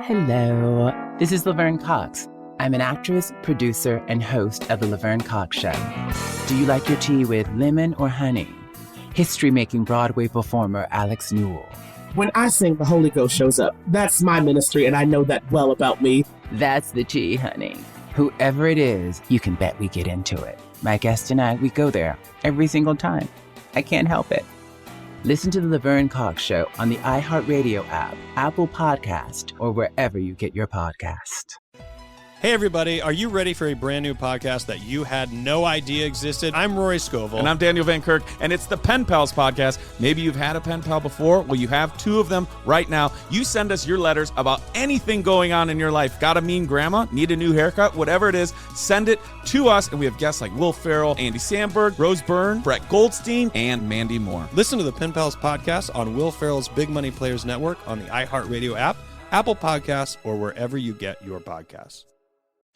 Hello, this is Laverne Cox. I'm an actress, producer, and host of The Laverne Cox Show. Do you like your tea with lemon or honey? History-making Broadway performer Alex Newell. When I sing, the Holy Ghost shows up. That's my ministry, and I know that well about me. That's the tea, honey. Whoever it is, you can bet we get into it. My guest and I, we go there every single time. I can't help it. Listen to The Laverne Cox Show on the iHeartRadio app, Apple Podcast, or wherever you get your podcast. Hey, everybody. Are you ready for a brand new podcast that you had no idea existed? I'm Rory Scovel. And I'm Daniel Van Kirk, and it's the Pen Pals podcast. Maybe you've had a pen pal before. Well, you have two of them right now. You send us your letters about anything going on in your life. Got a mean grandma? Need a new haircut? Whatever it is, send it to us. And we have guests like Will Ferrell, Andy Samberg, Rose Byrne, Brett Goldstein, and Mandy Moore. Listen to the Pen Pals podcast on Will Ferrell's Big Money Players Network on the iHeartRadio app, Apple Podcasts, or wherever you get your podcasts.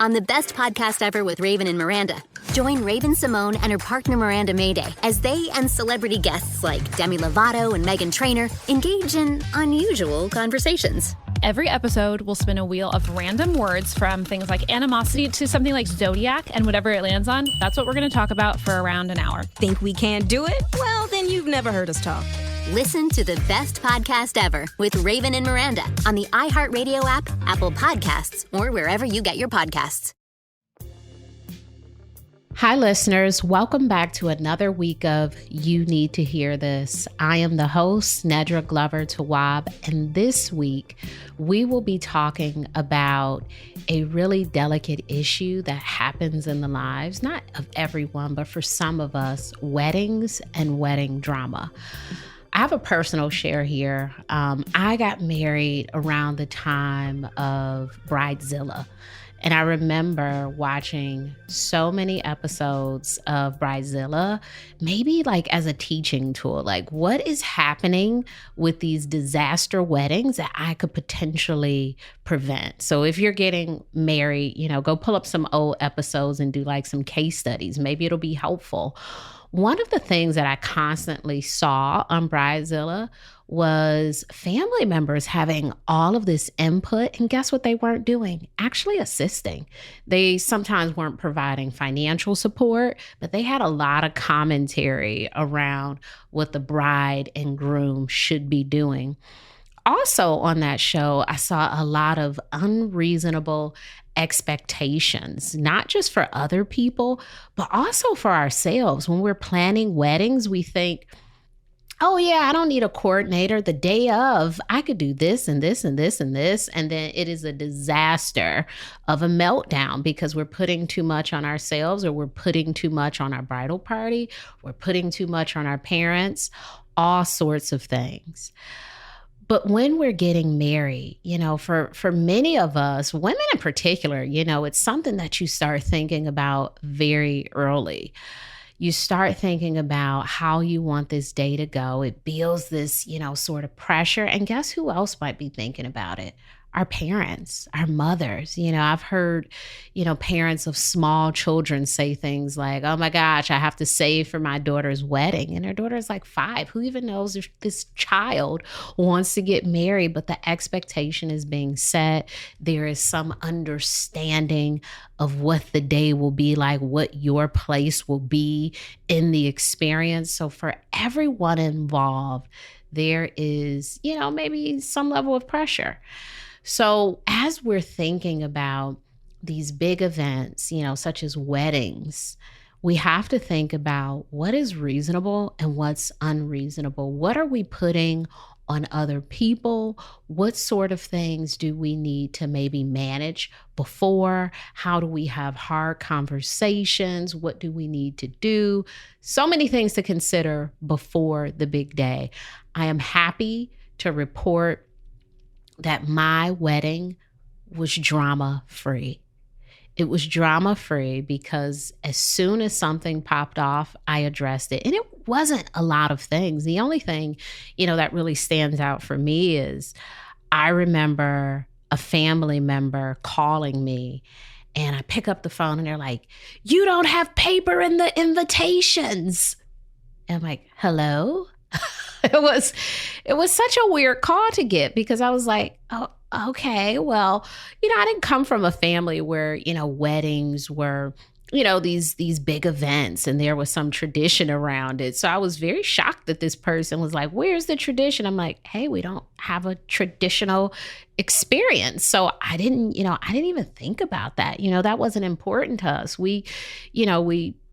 On the best podcast ever with Raven and Miranda, join Raven Simone and her partner Miranda Mayday as they and celebrity guests like Demi Lovato and Meghan Trainor engage in unusual conversations. Every episode will spin a wheel of random words from things like animosity to something like zodiac, and whatever it lands on, that's what we're going to talk about for around an hour. Think we can't do it? Well, then you've never heard us talk. Listen to the best podcast ever with Raven and Miranda on the iHeartRadio app, Apple Podcasts, or wherever you get your podcasts. Hi, listeners. Welcome back to another week of You Need to Hear This. I am the host, Nedra Glover Tawwab, and this week we will be talking about a really delicate issue that happens in the lives, not of everyone, but for some of us, weddings and wedding drama. I have a personal share here. I got married around the time of Bridezilla. And I remember watching so many episodes of Bridezilla, maybe like as a teaching tool, like what is happening with these disaster weddings that I could potentially prevent. So if you're getting married, go pull up some old episodes and do like some case studies. Maybe it'll be helpful. One of the things that I constantly saw on Bridezilla was family members having all of this input, and guess what they weren't doing? Actually assisting. They sometimes weren't providing financial support, but they had a lot of commentary around what the bride and groom should be doing. Also on that show, I saw a lot of unreasonable expectations, not just for other people, but also for ourselves. When we're planning weddings, we think, oh yeah, I don't need a coordinator. The day of, I could do this and this and this and this. And then it is a disaster of a meltdown because we're putting too much on ourselves, or we're putting too much on our bridal party, we're putting too much on our parents, all sorts of things. But when we're getting married, for many of us, women in particular, it's something that you start thinking about very early. You start thinking about how you want this day to go. It builds this, sort of pressure. And guess who else might be thinking about it? Our parents, our mothers. I've heard, parents of small children say things like, oh my gosh, I have to save for my daughter's wedding. And her daughter is like 5. Who even knows if this child wants to get married? But the expectation is being set. There is some understanding of what the day will be like, what your place will be in the experience. So for everyone involved, there is, maybe some level of pressure. So as we're thinking about these big events, such as weddings, we have to think about what is reasonable and what's unreasonable. What are we putting on other people? What sort of things do we need to maybe manage before? How do we have hard conversations? What do we need to do? So many things to consider before the big day. I am happy to report that my wedding was drama-free. It was drama-free because as soon as something popped off, I addressed it. And it wasn't a lot of things. The only thing, that really stands out for me is I remember a family member calling me, and I pick up the phone and they're like, you don't have paper in the invitations. And I'm like, hello? It was such a weird call to get because I was like, oh, okay, well, I didn't come from a family where, weddings were, these big events and there was some tradition around it. So I was very shocked that this person was like, where's the tradition? I'm like, hey, we don't have a traditional experience. So I didn't even think about that. That wasn't important to us. We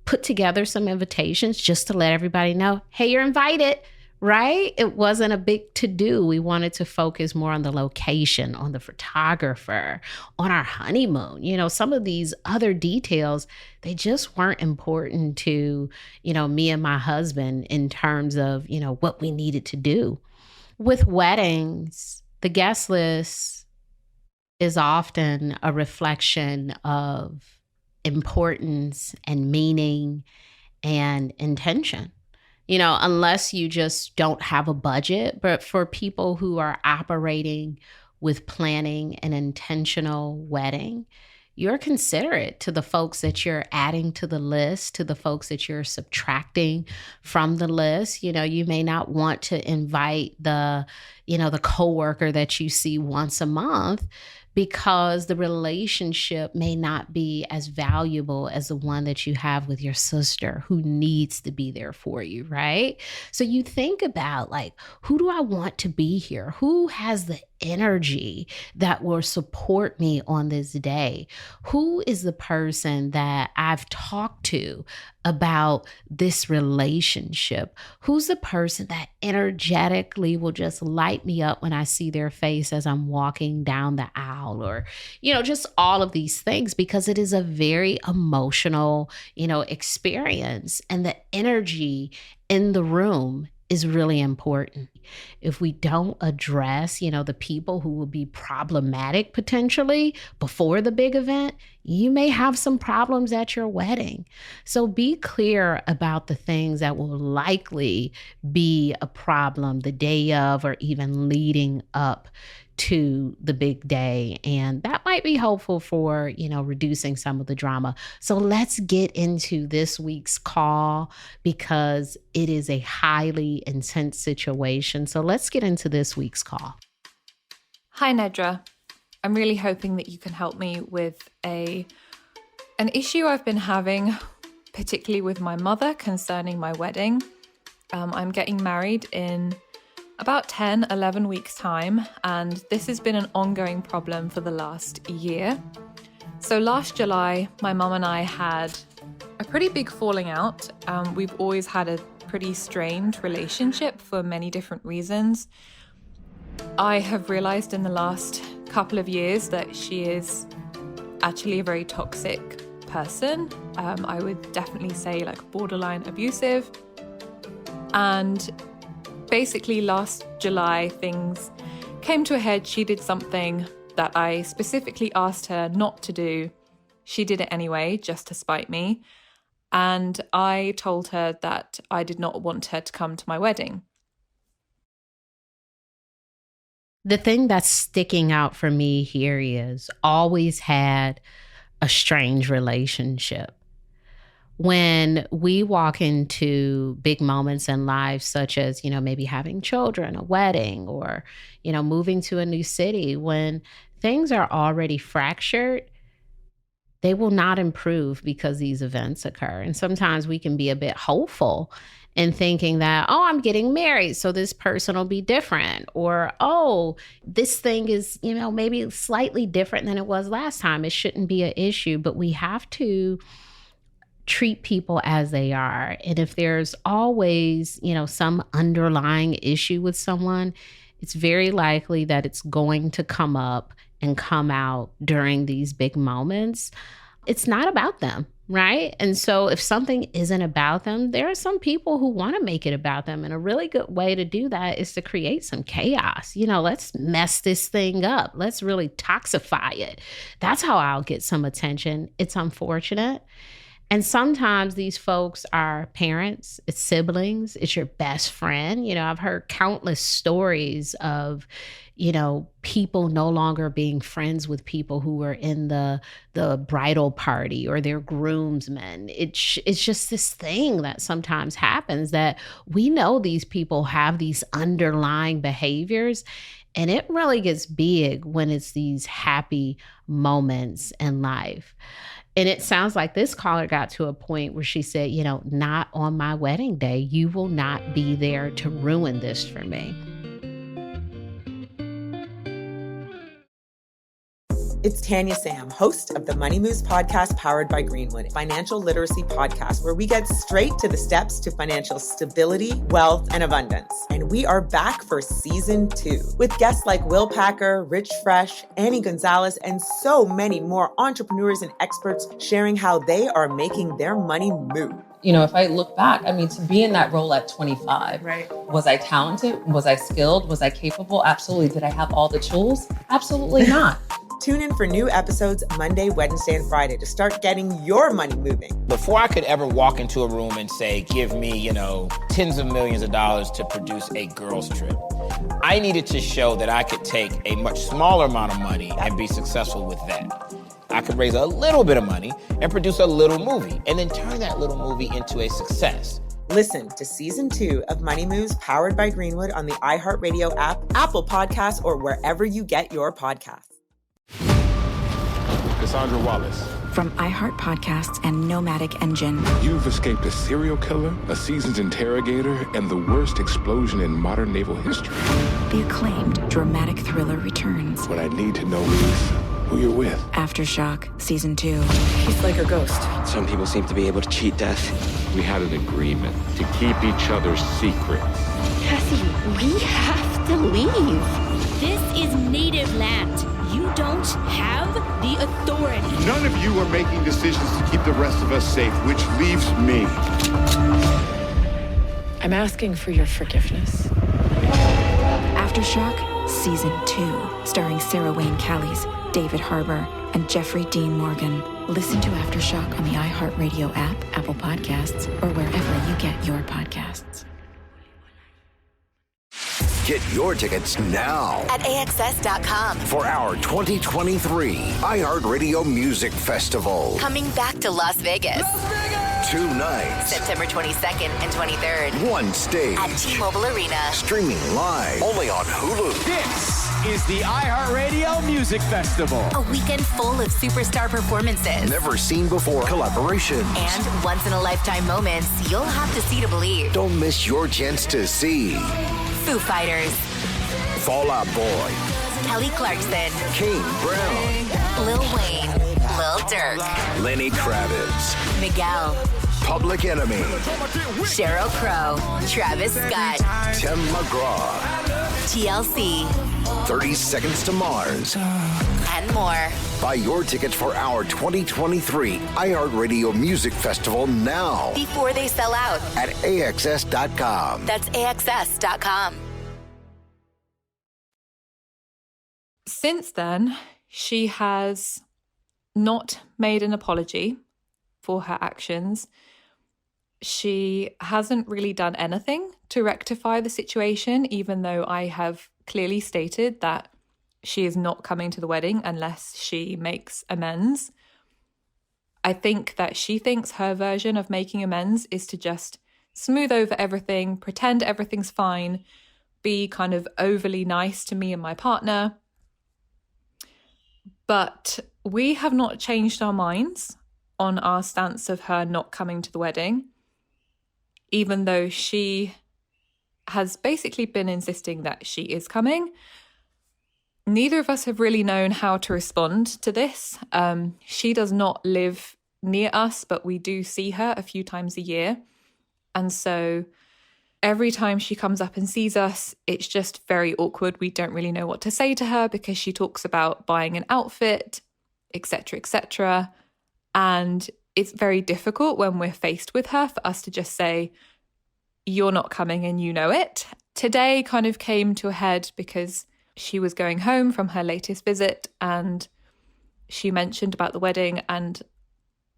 put together some invitations just to let everybody know, hey, you're invited. Right? It wasn't a big to-do. We wanted to focus more on the location, on the photographer, on our honeymoon. Some of these other details, they just weren't important to, me and my husband in terms of, what we needed to do. With weddings, the guest list is often a reflection of importance and meaning and intention. Unless you just don't have a budget. But for people who are operating with planning an intentional wedding, you're considerate to the folks that you're adding to the list, to the folks that you're subtracting from the list. You may not want to invite the coworker that you see once a month, because the relationship may not be as valuable as the one that you have with your sister who needs to be there for you, right? So you think about, like, who do I want to be here? Who has the energy that will support me on this day? Who is the person that I've talked to about this relationship? Who's the person that energetically will just light me up when I see their face as I'm walking down the aisle, or, just all of these things, because it is a very emotional, experience, and the energy in the room is really important. If we don't address, the people who will be problematic potentially before the big event, you may have some problems at your wedding. So be clear about the things that will likely be a problem the day of or even leading up to the big day. And that might be helpful for, reducing some of the drama. So let's get into this week's call, because it is a highly intense situation. So let's get into this week's call. Hi, Nedra. I'm really hoping that you can help me with an issue I've been having, particularly with my mother, concerning my wedding. I'm getting married in about 10, 11 weeks' time, and this has been an ongoing problem for the last year. So last July, my mum and I had a pretty big falling out. We've always had a pretty strained relationship for many different reasons. I have realized in the last couple of years that she is actually a very toxic person. I would definitely say like borderline abusive. And basically last July, things came to a head. She did something that I specifically asked her not to do. She did it anyway, just to spite me. And I told her that I did not want her to come to my wedding. The thing that's sticking out for me here is always had a strange relationship. When we walk into big moments in life, such as, maybe having children, a wedding, or, moving to a new city, when things are already fractured, they will not improve because these events occur. And sometimes we can be a bit hopeful in thinking that, oh, I'm getting married, so this person will be different. Or, oh, this thing is, maybe slightly different than it was last time. It shouldn't be an issue. But we have to treat people as they are. And if there's always, some underlying issue with someone, it's very likely that it's going to come up and come out during these big moments. It's not about them, right? And so if something isn't about them, there are some people who want to make it about them. And a really good way to do that is to create some chaos. Let's mess this thing up. Let's really toxify it. That's how I'll get some attention. It's unfortunate. And sometimes these folks are parents, it's siblings, it's your best friend. I've heard countless stories of, people no longer being friends with people who were in the bridal party or their groomsmen. It's just this thing that sometimes happens, that we know these people have these underlying behaviors. And it really gets big when it's these happy moments in life. And it sounds like this caller got to a point where she said, not on my wedding day. You will not be there to ruin this for me. It's Tanya Sam, host of the Money Moves podcast powered by Greenwood, financial literacy podcast where we get straight to the steps to financial stability, wealth, and abundance. And we are back for season 2 with guests like Will Packer, Rich Fresh, Annie Gonzalez, and so many more entrepreneurs and experts sharing how they are making their money move. If I look back, to be in that role at 25, right? Was I talented? Was I skilled? Was I capable? Absolutely. Did I have all the tools? Absolutely not. Tune in for new episodes Monday, Wednesday, and Friday to start getting your money moving. Before I could ever walk into a room and say, give me, tens of millions of dollars to produce a girls trip, I needed to show that I could take a much smaller amount of money and be successful with that. I could raise a little bit of money and produce a little movie and then turn that little movie into a success. Listen to season 2 of Money Moves powered by Greenwood on the iHeartRadio app, Apple Podcasts, or wherever you get your podcasts. Cassandra Wallace. From iHeart Podcasts and Nomadic Engine. You've escaped a serial killer, a seasoned interrogator, and the worst explosion in modern naval history. The acclaimed dramatic thriller returns. What I need to know is who you're with. Aftershock, Season 2. He's like a ghost. Some people seem to be able to cheat death. We had an agreement to keep each other's secrets. Cassie, we have to leave. This is native land. You don't have the authority. None of you are making decisions to keep the rest of us safe, which leaves me. I'm asking for your forgiveness. Aftershock, Season 2, starring Sarah Wayne Callies, David Harbour, and Jeffrey Dean Morgan. Listen to Aftershock on the iHeartRadio app, Apple Podcasts, or wherever you get your podcasts. Get your tickets now at AXS.com for our 2023 iHeartRadio Music Festival. Coming back to Las Vegas. 2 nights. September 22nd and 23rd. 1 stage. At T-Mobile Arena. Streaming live only on Hulu. This is the iHeartRadio Music Festival. A weekend full of superstar performances. Never seen before collaborations. And once-in-a-lifetime moments you'll have to see to believe. Don't miss your chance to see Foo Fighters, Fall Out Boy, Kelly Clarkson, Kane Brown, Lil Wayne, Lil Durk, Lenny Kravitz, Miguel, Public Enemy, Sheryl Crow, Travis Scott, Tim McGraw, TLC, 30 Seconds to Mars, and more. Buy your tickets for our 2023 iHeartRadio Music Festival now. Before they sell out. At AXS.com. That's AXS.com. Since then, she has not made an apology for her actions. She hasn't really done anything to rectify the situation, even though I have clearly stated that she is not coming to the wedding unless she makes amends. I think that she thinks her version of making amends is to just smooth over everything, pretend everything's fine, be kind of overly nice to me and my partner. But we have not changed our minds on our stance of her not coming to the wedding, even though she has basically been insisting that she is coming. Neither of us have really known how to respond to this. She does not live near us, but we do see her a few times a year. And so every time she comes up and sees us, it's just very awkward. We don't really know what to say to her because she talks about buying an outfit, etc., etc. And it's very difficult when we're faced with her for us to just say, you're not coming and you know it. Today kind of came to a head because she was going home from her latest visit and she mentioned about the wedding, and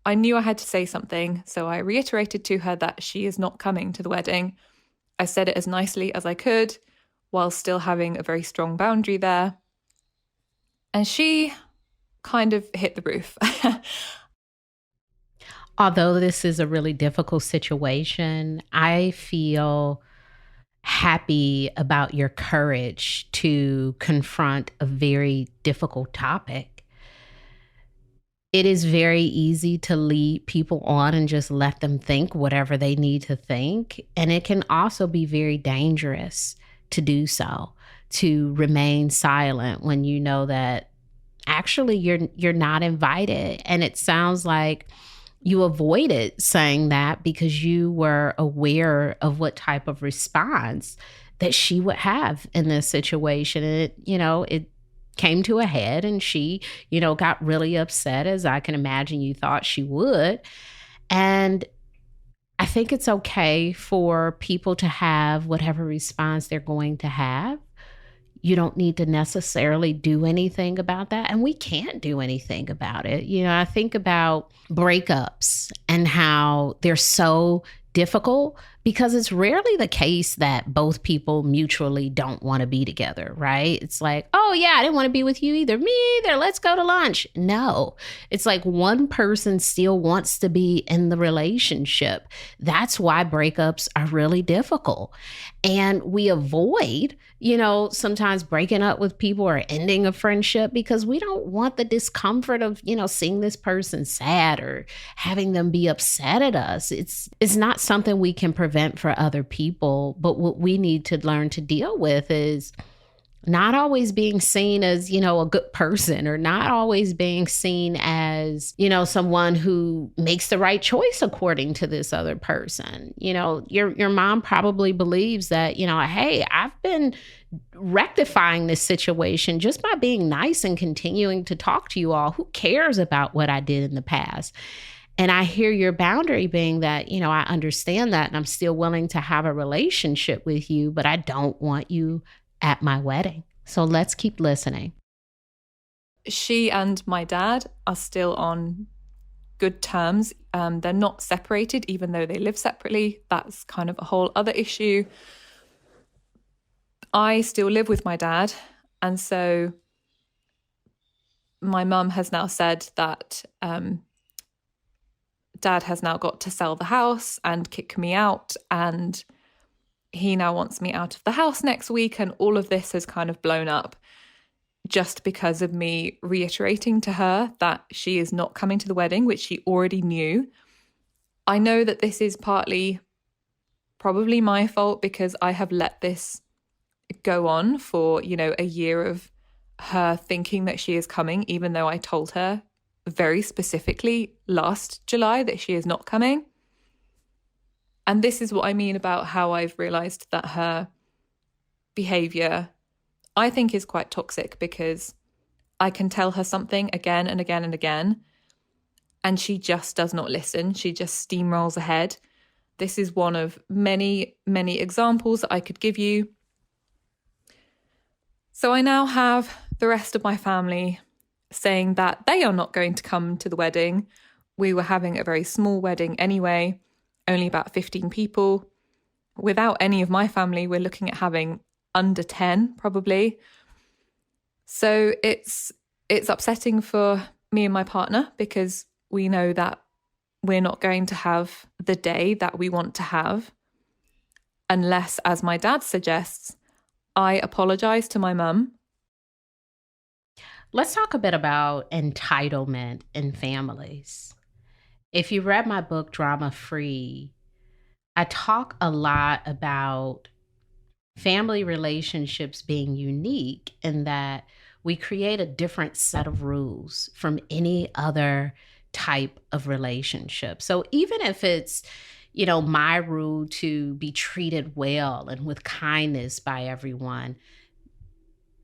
I knew I had to say something. So I reiterated to her that she is not coming to the wedding. I said it as nicely as I could while still having a very strong boundary there. And she kind of hit the roof. Although this is a really difficult situation, I feel happy about your courage to confront a very difficult topic. It is very easy to lead people on and just let them think whatever they need to think. And it can also be very dangerous to do so, to remain silent when you know that actually you're not invited. And it sounds like you avoided saying that because you were aware of what type of response that she would have in this situation. And it came to a head, and she, got really upset, as I can imagine you thought she would. And I think it's okay for people to have whatever response they're going to have. You don't need to necessarily do anything about that. And we can't do anything about it. I think about breakups and how they're so difficult because it's rarely the case that both people mutually don't want to be together, right? It's like, oh yeah, I didn't want to be with you either. Me either. Let's go to lunch. No, it's like one person still wants to be in the relationship. That's why breakups are really difficult. And we avoid, sometimes breaking up with people or ending a friendship because we don't want the discomfort of, seeing this person sad or having them be upset at us. It's not something we can prevent for other people, but what we need to learn to deal with is not always being seen as, a good person, or not always being seen as, someone who makes the right choice according to this other person. Your mom probably believes that, hey, I've been rectifying this situation just by being nice and continuing to talk to you all. Who cares about what I did in the past? And I hear your boundary being that, I understand that and I'm still willing to have a relationship with you, but I don't want you at my wedding. So let's keep listening. She and my dad are still on good terms. They're not separated, even though they live separately. That's kind of a whole other issue. I still live with my dad. And so my mum has now said that dad has now got to sell the house and kick me out, and he now wants me out of the house next week. And all of this has kind of blown up just because of me reiterating to her that she is not coming to the wedding, which she already knew. I know that this is partly probably my fault because I have let this go on for, a year of her thinking that she is coming, even though I told her very specifically last July that she is not coming. And this is what I mean about how I've realized that her behavior, I think, is quite toxic, because I can tell her something again and again and again, and she just does not listen. She just steamrolls ahead. This is one of many, many examples that I could give you. So I now have the rest of my family saying that they are not going to come to the wedding. We were having a very small wedding anyway, only about 15 people. Without any of my family, we're looking at having under 10 probably. So it's upsetting for me and my partner, because we know that we're not going to have the day that we want to have unless, as my dad suggests, I apologize to my mum. Let's talk a bit about entitlement in families. If you read my book, Drama Free, I talk a lot about family relationships being unique in that we create a different set of rules from any other type of relationship. So even if it's, my rule to be treated well and with kindness by everyone,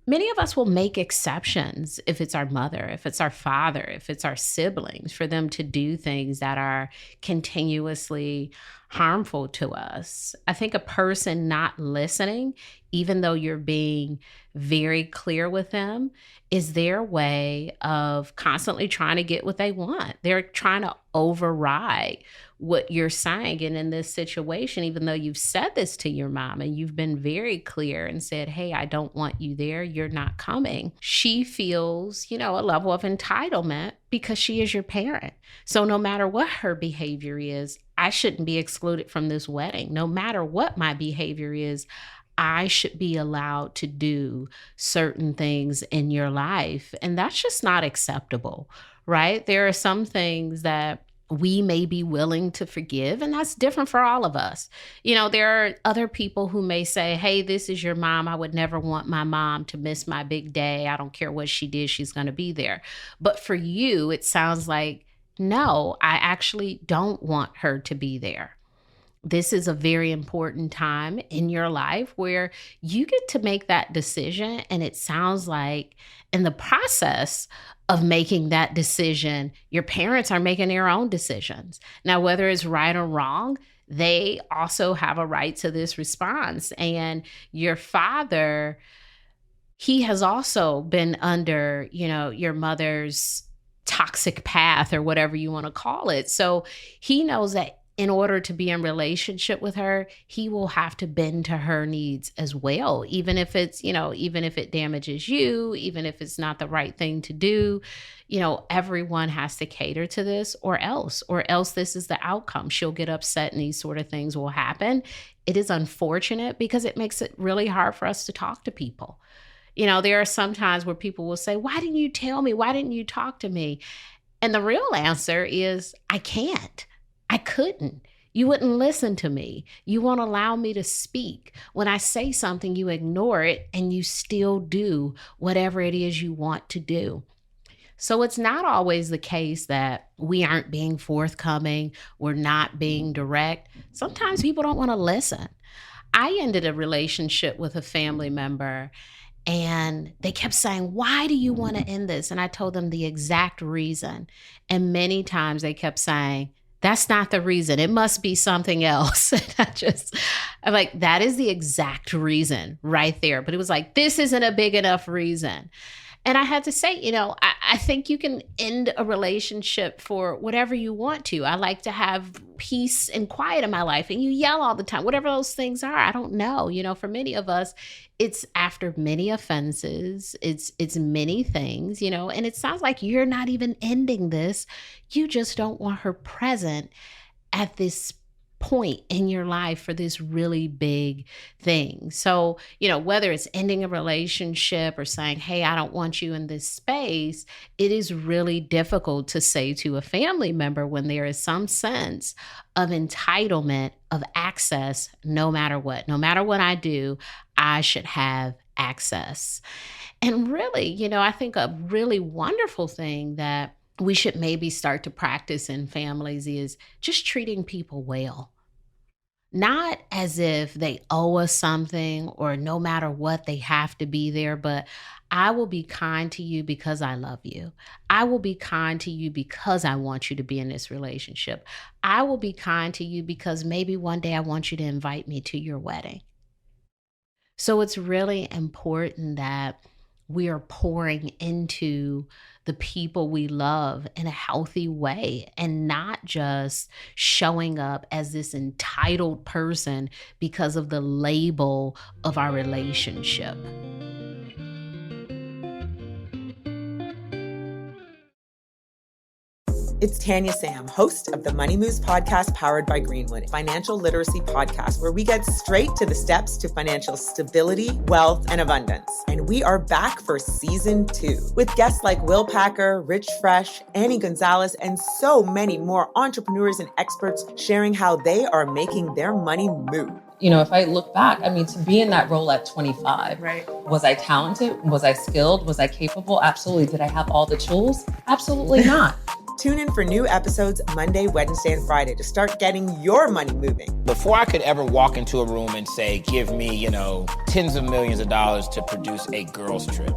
many of us will make exceptions if it's our mother, if it's our father, if it's our siblings, for them to do things that are continuously harmful to us. I think a person not listening even though you're being very clear with them, is their way of constantly trying to get what they want. They're trying to override what you're saying. And in this situation, even though you've said this to your mom and you've been very clear and said, hey, I don't want you there, you're not coming, she feels, a level of entitlement because she is your parent. So no matter what her behavior is, I shouldn't be excluded from this wedding. No matter what my behavior is, I should be allowed to do certain things in your life. And that's just not acceptable, right? There are some things that we may be willing to forgive, and that's different for all of us. There are other people who may say, hey, this is your mom. I would never want my mom to miss my big day. I don't care what she did. She's going to be there. But for you, it sounds like, no, I actually don't want her to be there. This is a very important time in your life where you get to make that decision. And it sounds like in the process of making that decision, your parents are making their own decisions. Now, whether it's right or wrong, they also have a right to this response. And your father, he has also been under, your mother's toxic path or whatever you want to call it. So he knows that in order to be in relationship with her, he will have to bend to her needs as well, even if it's, even if it damages you, even if it's not the right thing to do. Everyone has to cater to this or else this is the outcome. She'll get upset and these sort of things will happen. It is unfortunate because it makes it really hard for us to talk to people. There are some times where people will say, why didn't you tell me? Why didn't you talk to me? And the real answer is, I can't. I couldn't. You wouldn't listen to me. You won't allow me to speak. When I say something, you ignore it and you still do whatever it is you want to do. So it's not always the case that we aren't being forthcoming, we're not being direct. Sometimes people don't want to listen. I ended a relationship with a family member and they kept saying, why do you want to end this? And I told them the exact reason. And many times they kept saying, that's not the reason. It must be something else. And I'm like, that is the exact reason right there. But it was like, this isn't a big enough reason. And I had to say, I think you can end a relationship for whatever you want to. I like to have peace and quiet in my life. And you yell all the time, whatever those things are. I don't know. For many of us, it's after many offenses. It's many things, and it sounds like you're not even ending this. You just don't want her present at this point in your life for this really big thing. So, whether it's ending a relationship or saying, hey, I don't want you in this space, it is really difficult to say to a family member when there is some sense of entitlement, of access, no matter what. No matter what I do, I should have access. And really, I think a really wonderful thing that we should maybe start to practice in families is just treating people well. Not as if they owe us something or no matter what, they have to be there, but I will be kind to you because I love you. I will be kind to you because I want you to be in this relationship. I will be kind to you because maybe one day I want you to invite me to your wedding. So it's really important that we are pouring into the people we love in a healthy way and not just showing up as this entitled person because of the label of our relationship. It's Tanya Sam, host of the Money Moves podcast powered by Greenwood, financial literacy podcast where we get straight to the steps to financial stability, wealth, and abundance. And we are back for season 2 with guests like Will Packer, Rich Fresh, Annie Gonzalez, and so many more entrepreneurs and experts sharing how they are making their money move. If I look back, to be in that role at 25, right? Was I talented? Was I skilled? Was I capable? Absolutely. Did I have all the tools? Absolutely not. Tune in for new episodes Monday, Wednesday, and Friday to start getting your money moving. Before I could ever walk into a room and say, give me, tens of millions of dollars to produce a girls trip,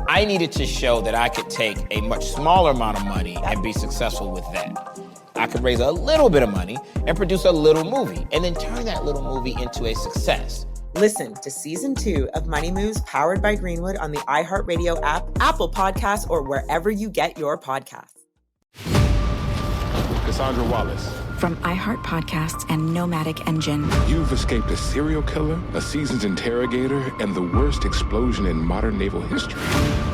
I needed to show that I could take a much smaller amount of money and be successful with that. I could raise a little bit of money and produce a little movie and then turn that little movie into a success. Listen to season 2 of Money Moves powered by Greenwood on the iHeartRadio app, Apple Podcasts, or wherever you get your podcasts. Cassandra Wallace. From iHeart Podcasts and Nomadic Engine. You've escaped a serial killer, a seasoned interrogator, and the worst explosion in modern naval history.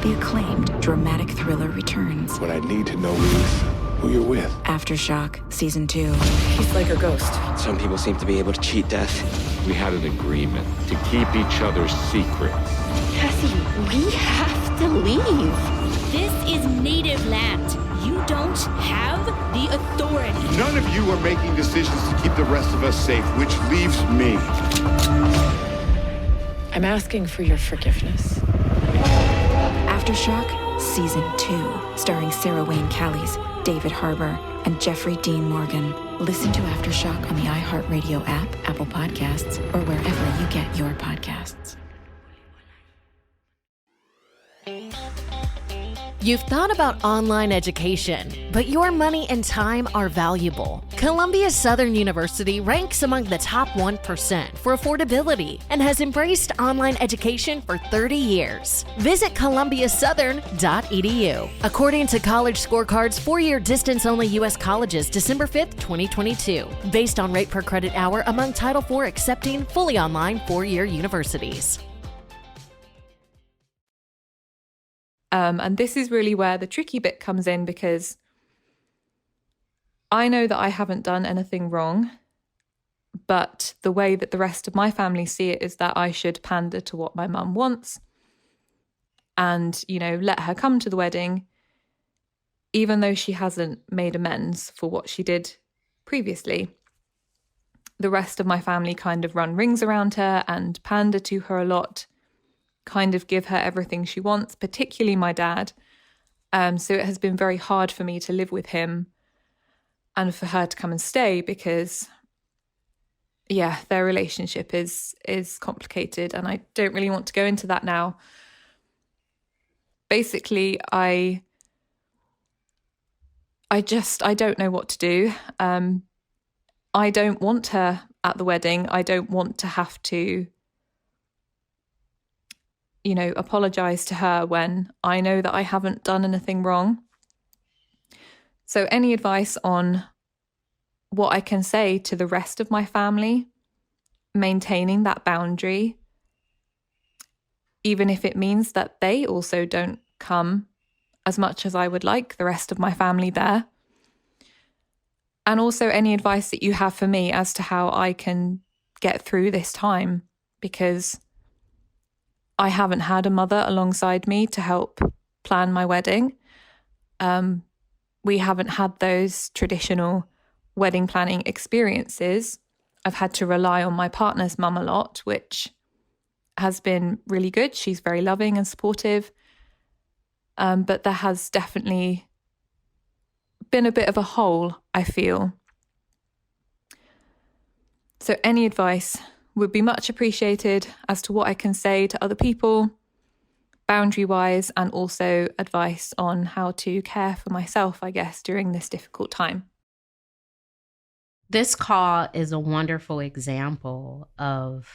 The acclaimed dramatic thriller returns. What I need to know is who you're with. Aftershock Season 2. He's like a ghost. Some people seem to be able to cheat death. We had an agreement to keep each other's secrets. Cassie, we have to leave. This is native land. You don't have the authority. None of you are making decisions to keep the rest of us safe, which leaves me. I'm asking for your forgiveness. Aftershock Season 2. Starring Sarah Wayne Callies, David Harbour, and Jeffrey Dean Morgan. Listen to Aftershock on the iHeartRadio app, Apple Podcasts, or wherever you get your podcasts. You've thought about online education, but your money and time are valuable. Columbia Southern University ranks among the top 1% for affordability and has embraced online education for 30 years. Visit columbiasouthern.edu. According to College Scorecard's 4-year distance-only U.S. colleges, December 5th, 2022, based on rate per credit hour among Title IV accepting fully online 4-year universities. And this is really where the tricky bit comes in, because I know that I haven't done anything wrong, but the way that the rest of my family see it is that I should pander to what my mum wants and, let her come to the wedding, even though she hasn't made amends for what she did previously. The rest of my family kind of run rings around her and pander to her a lot, kind of give her everything she wants, particularly my dad. So it has been very hard for me to live with him and for her to come and stay because, their relationship is complicated, and I don't really want to go into that now. Basically, I don't know what to do. I don't want her at the wedding. I don't want to have to apologize to her when I know that I haven't done anything wrong. So any advice on what I can say to the rest of my family, maintaining that boundary, even if it means that they also don't come as much as I would like the rest of my family there. And also any advice that you have for me as to how I can get through this time, because I haven't had a mother alongside me to help plan my wedding. We haven't had those traditional wedding planning experiences. I've had to rely on my partner's mum a lot, which has been really good. She's very loving and supportive. But there has definitely been a bit of a hole, I feel. So any advice would be much appreciated as to what I can say to other people, boundary-wise, and also advice on how to care for myself, I guess, during this difficult time. This call is a wonderful example of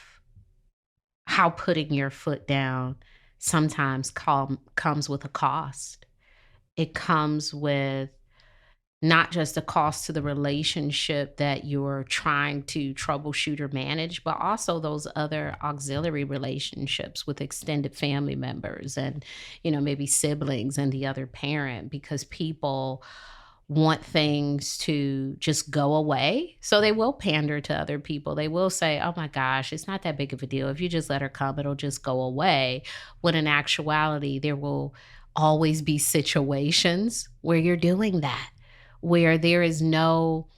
how putting your foot down sometimes comes with a cost. It comes with not just a cost to the relationship that you're trying to troubleshoot or manage, but also those other auxiliary relationships with extended family members and, maybe siblings and the other parent, because people want things to just go away. So they will pander to other people. They will say, oh my gosh, it's not that big of a deal. If you just let her come, it'll just go away. When in actuality, there will always be situations where you're doing that, where there is no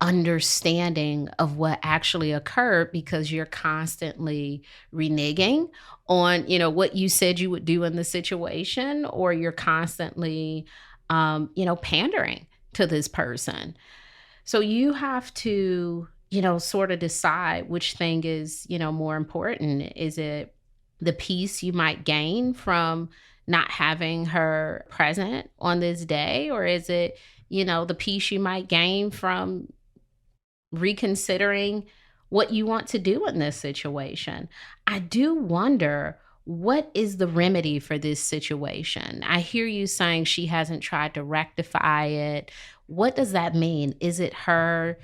understanding of what actually occurred because you're constantly reneging on, what you said you would do in the situation, or you're constantly, pandering to this person. So you have to, sort of decide which thing is, more important. Is it the peace you might gain from not having her present on this day? Or is it, the peace you might gain from reconsidering what you want to do in this situation. I do wonder, what is the remedy for this situation? I hear you saying she hasn't tried to rectify it. What does that mean? Is it her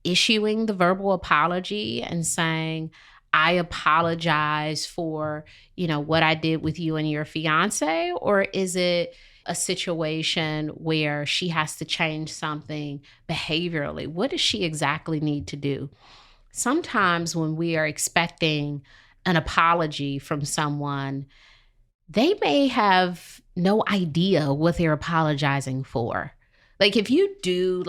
issuing the verbal apology and saying, I apologize for, what I did with you and your fiance? Or is it a situation where she has to change something behaviorally? What does she exactly need to do? Sometimes when we are expecting an apology from someone, they may have no idea what they're apologizing for. Like if you do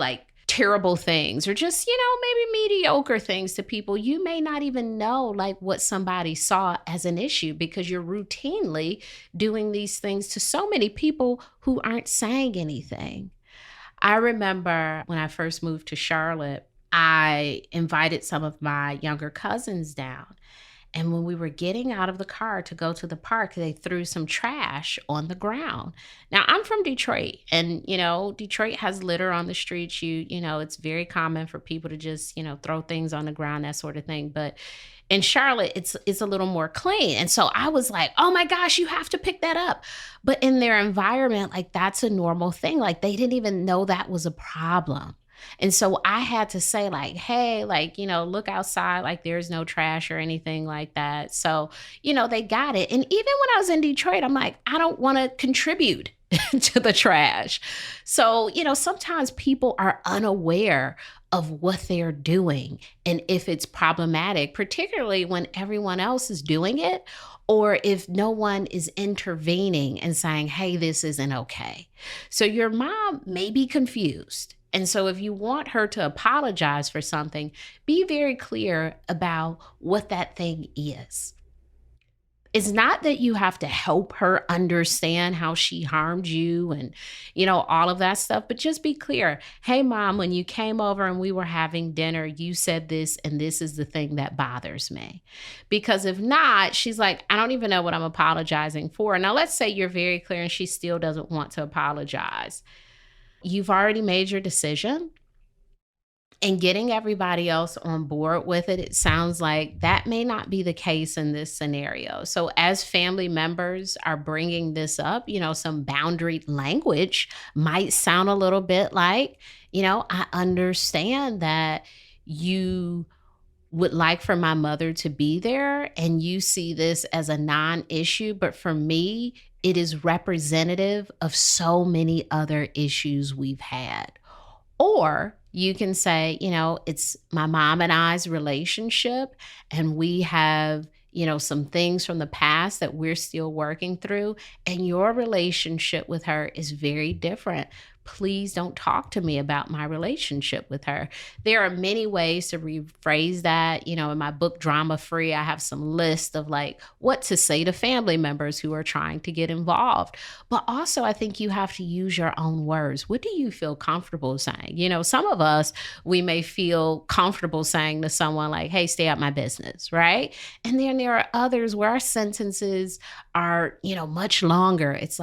terrible things or just, maybe mediocre things to people, you may not even know what somebody saw as an issue because you're routinely doing these things to so many people who aren't saying anything. I remember when I first moved to Charlotte, I invited some of my younger cousins down. And when we were getting out of the car to go to the park, they threw some trash on the ground. Now, I'm from Detroit, and, Detroit has litter on the streets. It's very common for people to just, throw things on the ground, that sort of thing. But in Charlotte, it's a little more clean. And so I was like, oh my gosh, you have to pick that up. But in their environment, that's a normal thing. They didn't even know that was a problem. And so I had to say hey, look outside, there's no trash or anything like that. So, they got it. And even when I was in Detroit, I'm like, I don't want to contribute to the trash. So, sometimes people are unaware of what they're doing and if it's problematic, particularly when everyone else is doing it, or if no one is intervening and saying, hey, this isn't okay. So your mom may be confused. And so if you want her to apologize for something, be very clear about what that thing is. It's not that you have to help her understand how she harmed you and, all of that stuff, but just be clear. Hey, Mom, when you came over and we were having dinner, you said this, and this is the thing that bothers me. Because if not, she's like, I don't even know what I'm apologizing for. Now, let's say you're very clear and she still doesn't want to apologize. You've already made your decision, and getting everybody else on board with it, it sounds like that may not be the case in this scenario. So as family members are bringing this up, some boundary language might sound a little bit like, I understand that you would like for my mother to be there and you see this as a non-issue, but for me, it is representative of so many other issues we've had. Or you can say, it's my mom and I's relationship, and we have, some things from the past that we're still working through, and your relationship with her is very different. Please don't talk to me about my relationship with her. There are many ways to rephrase that. In my book, Drama Free, I have some list of what to say to family members who are trying to get involved. But also, I think you have to use your own words. What do you feel comfortable saying? Some of us, we may feel comfortable saying to someone hey, stay out my business, right? And then there are others where our sentences are, much longer. It's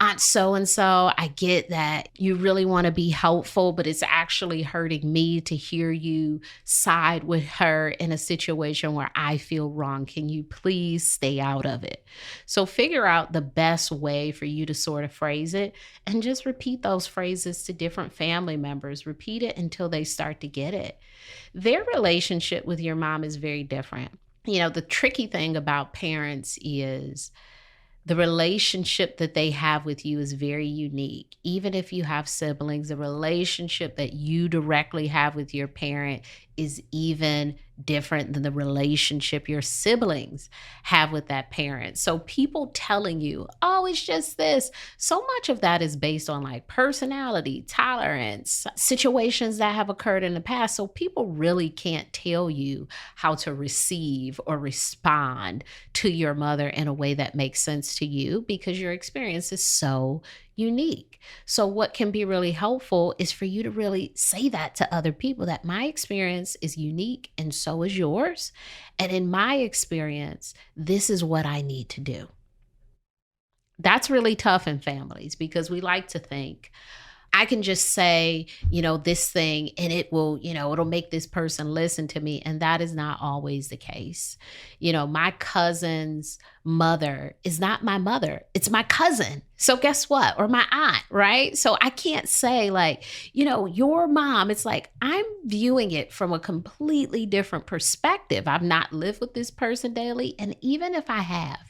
Aunt so-and-so, I get that you really want to be helpful, but it's actually hurting me to hear you side with her in a situation where I feel wrong. Can you please stay out of it? So figure out the best way for you to sort of phrase it and just repeat those phrases to different family members. Repeat it until they start to get it. Their relationship with your mom is very different. The tricky thing about parents is the relationship that they have with you is very unique. Even if you have siblings, the relationship that you directly have with your parent is even different than the relationship your siblings have with that parent. So people telling you, oh, it's just this. So much of that is based on personality, tolerance, situations that have occurred in the past. So people really can't tell you how to receive or respond to your mother in a way that makes sense to you because your experience is so unique. So what can be really helpful is for you to really say that to other people, that my experience is unique and so is yours. And in my experience, this is what I need to do. That's really tough in families because we like to think, I can just say, this thing and it will, it'll make this person listen to me. And that is not always the case. My cousin's mother is not my mother. It's my cousin. So guess what? Or my aunt, right? So I can't say like, your mom. It's like I'm viewing it from a completely different perspective. I've not lived with this person daily. And even if I have,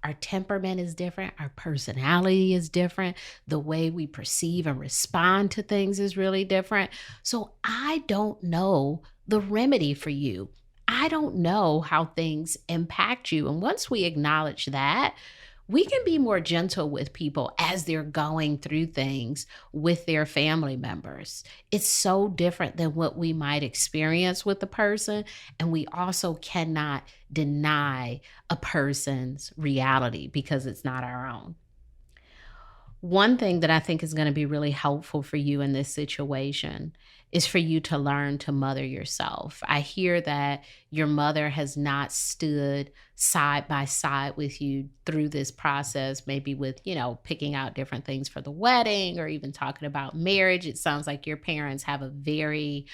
our temperament is different. Our personality is different. The way we perceive and respond to things is really different. So I don't know the remedy for you. I don't know how things impact you. And once we acknowledge that, we can be more gentle with people as they're going through things with their family members. It's so different than what we might experience with the person. And we also cannot deny a person's reality because it's not our own. One thing that I think is going to be really helpful for you in this situation is for you to learn to mother yourself. I hear that your mother has not stood side by side with you through this process, maybe with, picking out different things for the wedding or even talking about marriage. It sounds like your parents have a very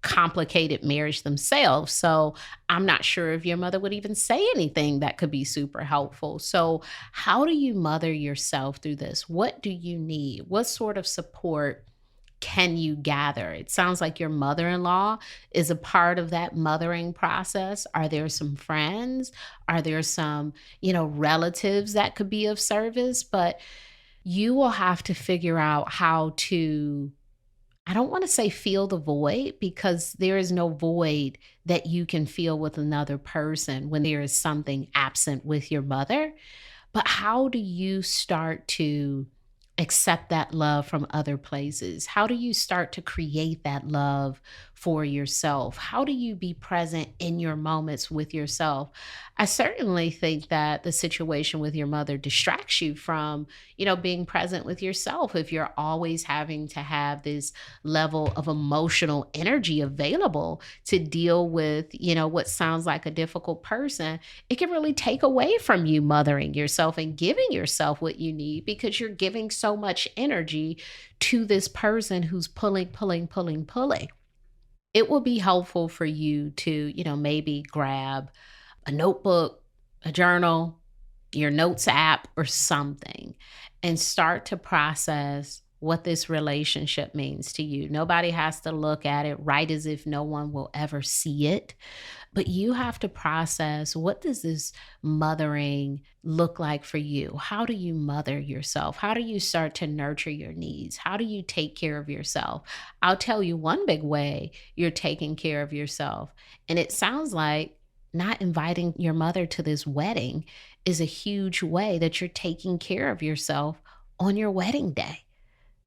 complicated marriage themselves. So I'm not sure if your mother would even say anything that could be super helpful. So how do you mother yourself through this? What do you need? What sort of support can you gather? It sounds like your mother-in-law is a part of that mothering process. Are there some friends? Are there some, relatives that could be of service? But you will have to figure out how to, I don't want to say feel the void, because there is no void that you can feel with another person when there is something absent with your mother. But how do you start to accept that love from other places? How do you start to create that love for yourself? How do you be present in your moments with yourself? I certainly think that the situation with your mother distracts you from, being present with yourself. If you're always having to have this level of emotional energy available to deal with, what sounds like a difficult person, it can really take away from you mothering yourself and giving yourself what you need, because you're giving so much energy to this person who's pulling. It will be helpful for you to, maybe grab a notebook, a journal, your notes app or something, and start to process what this relationship means to you. Nobody has to look at it, right, as if no one will ever see it. But you have to process, what does this mothering look like for you? How do you mother yourself? How do you start to nurture your needs? How do you take care of yourself? I'll tell you one big way you're taking care of yourself. And it sounds like not inviting your mother to this wedding is a huge way that you're taking care of yourself on your wedding day.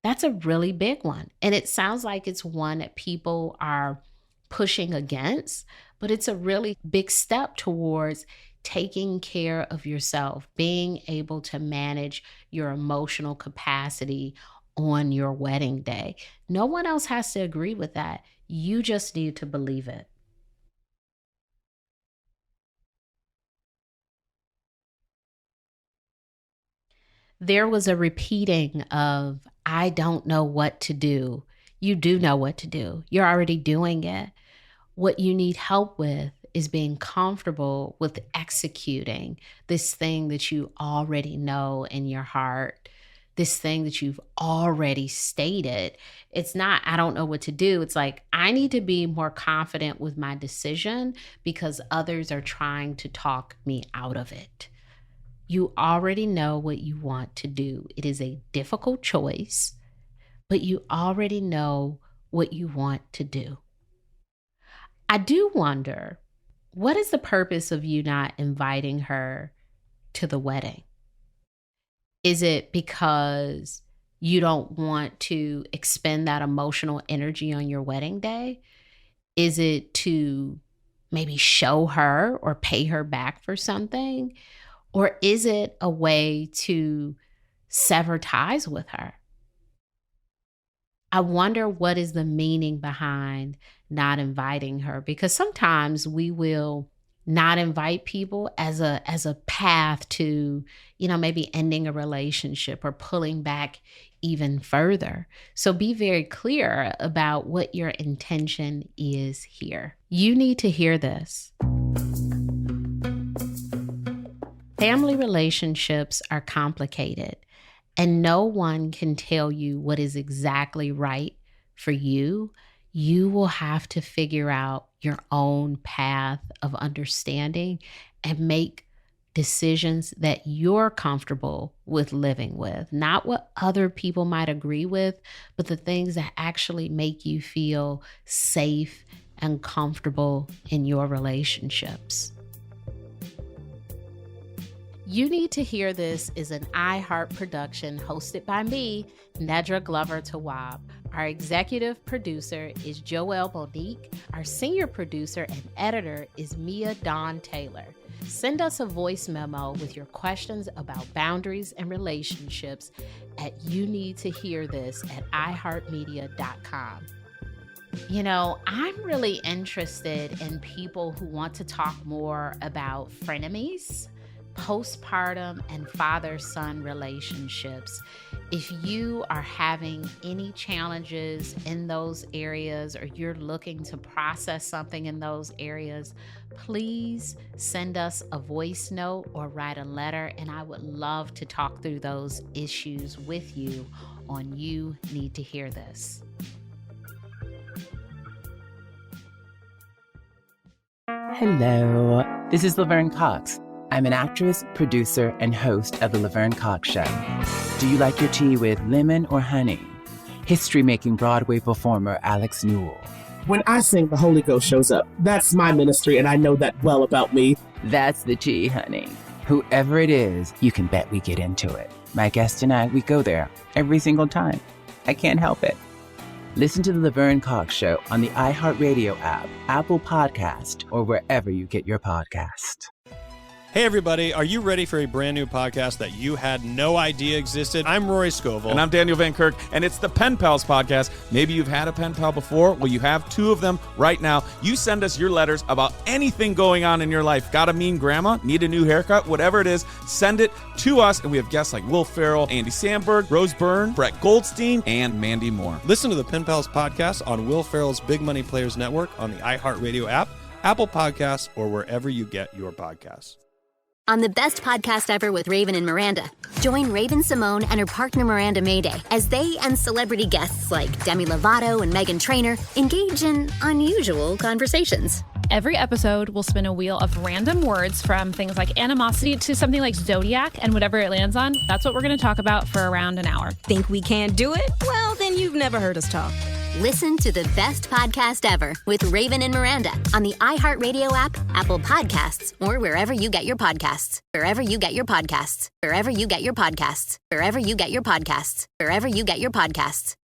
That's a really big one. And it sounds like it's one that people are pushing against, but it's a really big step towards taking care of yourself, being able to manage your emotional capacity on your wedding day. No one else has to agree with that. You just need to believe it. There was a repeating of, I don't know what to do. You do know what to do. You're already doing it. What you need help with is being comfortable with executing this thing that you already know in your heart, this thing that you've already stated. It's not, I don't know what to do. It's like, I need to be more confident with my decision because others are trying to talk me out of it. You already know what you want to do. It is a difficult choice, but you already know what you want to do. I do wonder, what is the purpose of you not inviting her to the wedding? Is it because you don't want to expend that emotional energy on your wedding day? Is it to maybe show her or pay her back for something? Or is it a way to sever ties with her? I wonder what is the meaning behind not inviting her, because sometimes we will not invite people as a path to, maybe ending a relationship or pulling back even further. So be very clear about what your intention is here. You need to hear this. Family relationships are complicated, and no one can tell you what is exactly right for you. You will have to figure out your own path of understanding and make decisions that you're comfortable with living with, not what other people might agree with, but the things that actually make you feel safe and comfortable in your relationships. You Need to Hear This is an iHeart production hosted by me, Nedra Glover-Tawwab. Our executive producer is Joelle Monique. Our senior producer and editor is Mia Dawn Taylor. Send us a voice memo with your questions about boundaries and relationships at youneedtohearthis@iheartmedia.com. I'm really interested in people who want to talk more about frenemies, postpartum, and father-son relationships. If you are having any challenges in those areas or you're looking to process something in those areas, please send us a voice note or write a letter, and I would love to talk through those issues with you on You Need to Hear This. Hello, this is Laverne Cox. I'm an actress, producer, and host of The Laverne Cox Show. Do you like your tea with lemon or honey? History-making Broadway performer Alex Newell. When I sing, the Holy Ghost shows up. That's my ministry, and I know that well about me. That's the tea, honey. Whoever it is, you can bet we get into it. My guest and I, we go there every single time. I can't help it. Listen to The Laverne Cox Show on the iHeartRadio app, Apple Podcast, or wherever you get your podcast. Hey, everybody, are you ready for a brand new podcast that you had no idea existed? I'm Rory Scovel. And I'm Daniel Van Kirk, and it's the Pen Pals podcast. Maybe you've had a pen pal before. Well, you have two of them right now. You send us your letters about anything going on in your life. Got a mean grandma? Need a new haircut? Whatever it is, send it to us. And we have guests like Will Ferrell, Andy Samberg, Rose Byrne, Brett Goldstein, and Mandy Moore. Listen to the Pen Pals podcast on Will Ferrell's Big Money Players Network on the iHeartRadio app, Apple Podcasts, or wherever you get your podcasts. On the best podcast ever with Raven and Miranda, join Raven Simone and her partner Miranda Mayday as they and celebrity guests like Demi Lovato and Meghan Trainor engage in unusual conversations. Every episode will spin a wheel of random words from things like animosity to something like zodiac, and whatever it lands on, that's what we're going to talk about for around an hour. Think we can't do it? Well, then you've never heard us talk. Listen to the best podcast ever with Raven and Miranda on the iHeartRadio app, Apple Podcasts, or wherever you get your podcasts. Wherever you get your podcasts. Wherever you get your podcasts. Wherever you get your podcasts. Wherever you get your podcasts.